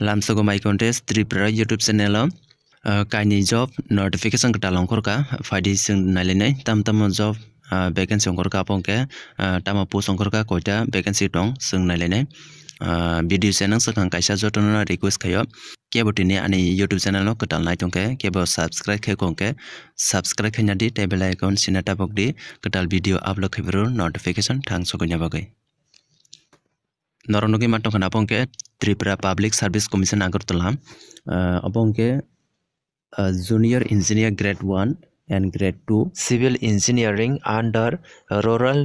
Lamsago my contest Tripura YouTube channel kaini job notification kita longkorka faidi sing nalinai tam job vacancy ongkorka apongke tama post ongkorka koita vacancy tong sing nalinai video channel sakang kaisa jotona request khayo kebotini ani YouTube channel no ketal nai tongke kebo subscribe khai kongke subscribe khaina di table icon sinata bokdi ketal video upload khaibro notification thang sokonya bagai Noronogi matong apongke Tripura Public Service Commission Agartala apongke Junior Engineer Grade 1 and Grade 2 Civil Engineering under Rural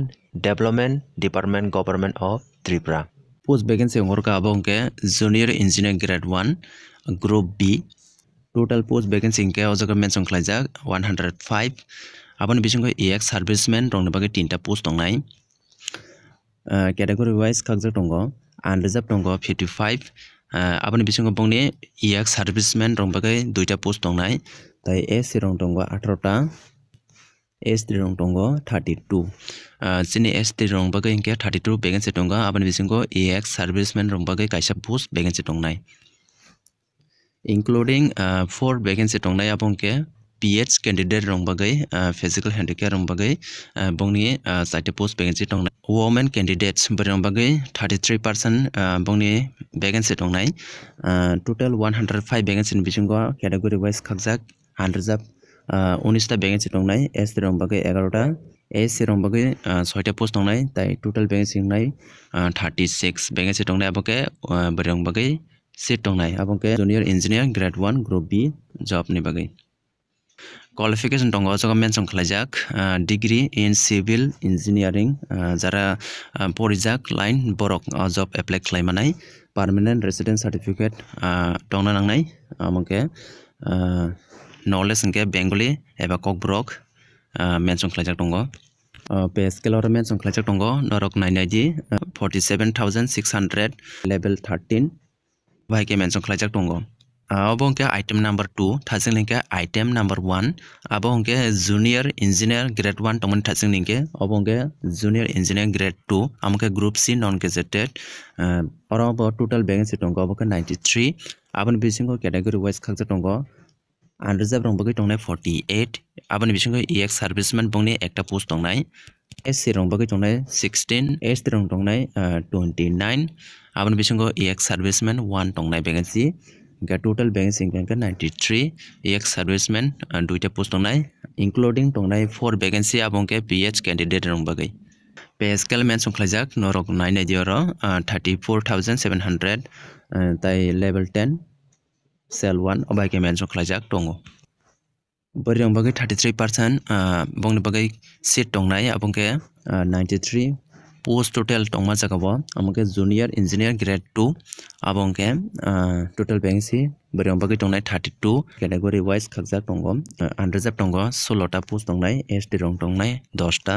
Development Department Government of Tripura Post vacancy ongorka apongke Junior Engineer Grade 1 Group B Total post vacancy inke ojaga mention khlaijak 105 aboni bisingo ex serviceman rong bage 3ta post tongnai category wise khakjak tongo unreserved tongo 55 aboni bisingo bongni ex serviceman rong bagai 2ta post tongnai tai SC rong tongo 18 ta ST rong tongo 32 chini ST rong bagai inke 32 vacancy tongo aboni bisingo ex serviceman rong bagai kaisa post vacancy tongnai including 4 vacancy tongnai abongke PH candidate rong bagai physical handicap rong bagai bongni site post vacancy tongnai women candidates rong bagai 33% bongni vacancy tongnai total 105 vacancy ni bisingo category wise khakjak unreserved 19 ta vacancy tongnai ST rong bagai 11 ta SC rong bagai 6 ta post tongnai tai total vacancy nai 36 vacancy tongnai aboke rong bagai seat tongnai abongke junior engineer grade 1 group B job ni bagai qualification tongo joga mention khlaijak degree in civil engineering jara porijak line borok job apply khlaimanai permanent resident certificate tongna nangnai amongke knowledge inke bengali eba kokbrok mention khlaijak tongo pay scale or mention khlaijak tongo norok nainai 47600 level 13 bahike mention khlaijak tongo abongke item number 2 thasing linke item number 1 abongke junior engineer grade 1 tongmani thasing linke abongke junior engineer grade 2 amke group C non gazetted orobo total vacancy tongo abongke 93 aboni bisingo category wise khakja tongo unreserved rong bagai tongnai 48 aboni bisingo ex serviceman bongni ekta post tongnai SC rong bagai tongnai 16 ST rong tongnai 29 aboni bisingo ex serviceman 1 tongnai vacancy total vacancy inka 93 ex serviceman 2ta post tongnai including tongnai 4 vacancy abongke PH candidate rong bagai pay scale mention khlaijak norok nainai dioro 34700 tai level 10 cell 1 obaike mention khlaijak tongo bori rong bagai 33% bongni bagai seat tongnai abongke 93 post total tongma jagabo amke junior engineer grade 2 abongke total vacancy borong bagai tongnai 32 category wise khakjak tongo unreserved tongo 16 ta post tongnai ST rong tongnai 10 ta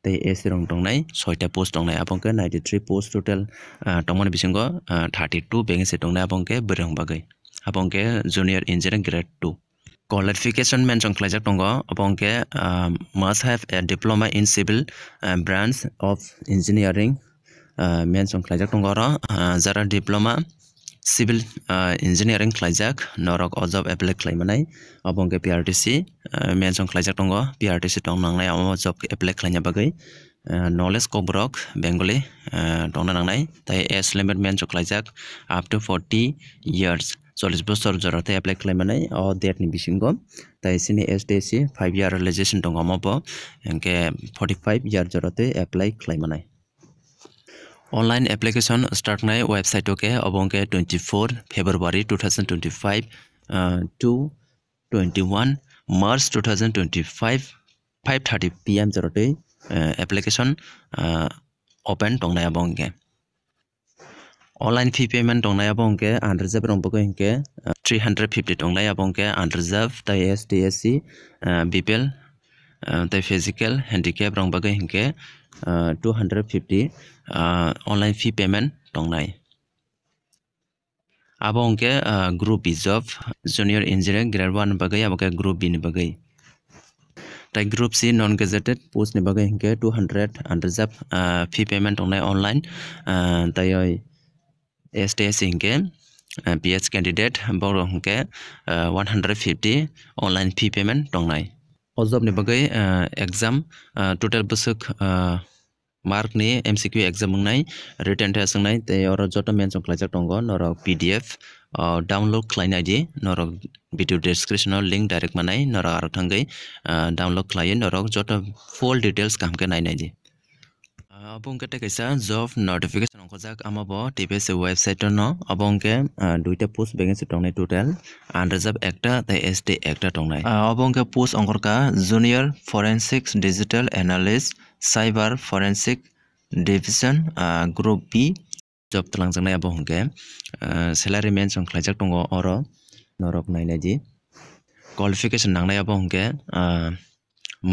tei SC rong tongnai 6 ta post tongnai abongke 93 post total tongmani bisingo 32 vacancy tongnai abongke borong bagai abongke junior engineer grade 2 qualification mention khlaijak tongo abongke must have a diploma in civil branch of engineering mention khlaijak tongo ro jara diploma civil engineering khlaijak norok o job apply khlaimanai abongke PRTC mention khlaijak tongo PRTC tong nangnai amo job apply khlaina bagai knowledge kobrok bengali tongna nangnai tai age limit mention khlaijak up to 40 years 40 bosor jorate apply khlaimanai o date ni bisingo tai sini STC 5 year realization dong amobo enke 45 year jorate apply khlaimanai online application start nai website oke obongke 24 February 2025 to 21 March 2025 5:30 PM jorate application open tongnai abongke online fee payment tongnai abongke unreserved rong bagai hinke 350 tongnai abongke unreserved tai STSC BPL tai physical handicap rong bagai hinke 250 online fee payment tongnai abongke group B job junior engineer grade 1 bagai abongke group B ni bagai tai group C non gazetted post ni bagai hinke 200 unreserved fee payment tongnai online tai STS hinke PH candidate borok hingke 150 online fee payment tongnai o job ni bagai exam total busuk mark ni MCQ exam ngai written test ngai te oro joto mention khlaijak tongo norok PDF download khlainai di norok video description link direct manai norok aro thangai download khlai norok joto full details kamke nainai di abongke te kaisa job notification onkhojak amabo TPS website no abongke duita post vacancy tongnai total unreserved ekta te ST ekta tongnai abongke post ongkorka junior forensic digital analyst cyber forensic division group B job talangjaknai abongke salary mention khlaijak tongo oro norok nainai di qualification nangnai abongke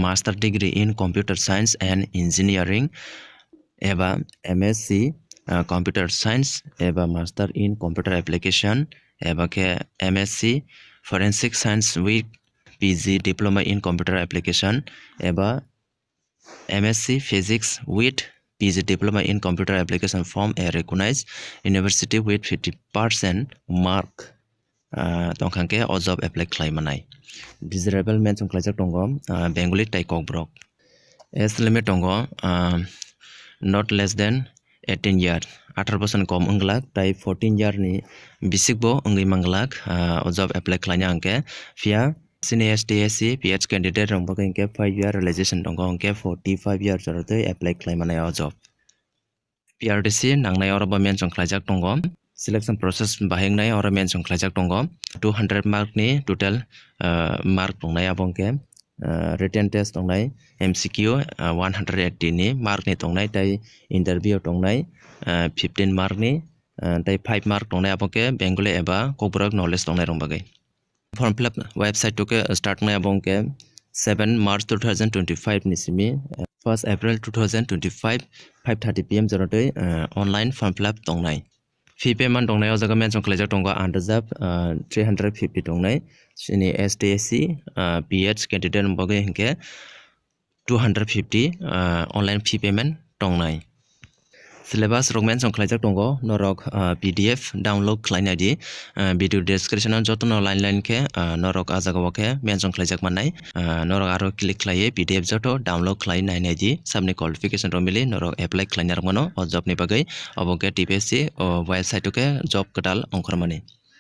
master degree in computer science and engineering eba MSc computer science eba master in computer application eba ke MSc forensic science with PG diploma in computer application eba MSc physics with PG diploma in computer application from a recognized university with 50% mark tongkhangke o job apply khlaimanai desirable mention khlaijak tongo Bengali tai kokbrok age limit tongo not less than 18 year 18 boson kom unglak tai 14 year ni bisikbo ungui manglak o job apply khlaina angke fia senior STSC PH candidate rong bagai angke 5 year realization tongo angke 45 year jorotoi apply khlaimana o job PRDC nangnai oro ba mention khlaijak tongo selection process bahengnai oro mention khlaijak tongo 200 mark ni total mark tongnai abongke written test tongnai MCQ 180 ni mark ni tongnai tai interview tongnai 15 mark ni tai 5 mark tongnai abongke Bengali eba kokbrok knowledge tongnai rong bagai form fill up website toke start ngai abongke 7 March 2025 ni simi 1st April 2025 5:30 PM jorotoi online form fill up tongnai fee payment tongnai o jaga mention khlaijak tongo unreserved 350 tongnai sini STSC PH candidate bagai hingke 250 online fee payment tongnai syllabus rok mention khlaijak tongo norok PDF download khlainai di video description jotono line ke norok ajaga ke mention khlaijak manai norok aro click khlaiye PDF joto download khlai nainai di sabni qualification romili norok apply khlainar mono o job ni bagai oboke TPSC website ke job katal ongkhormani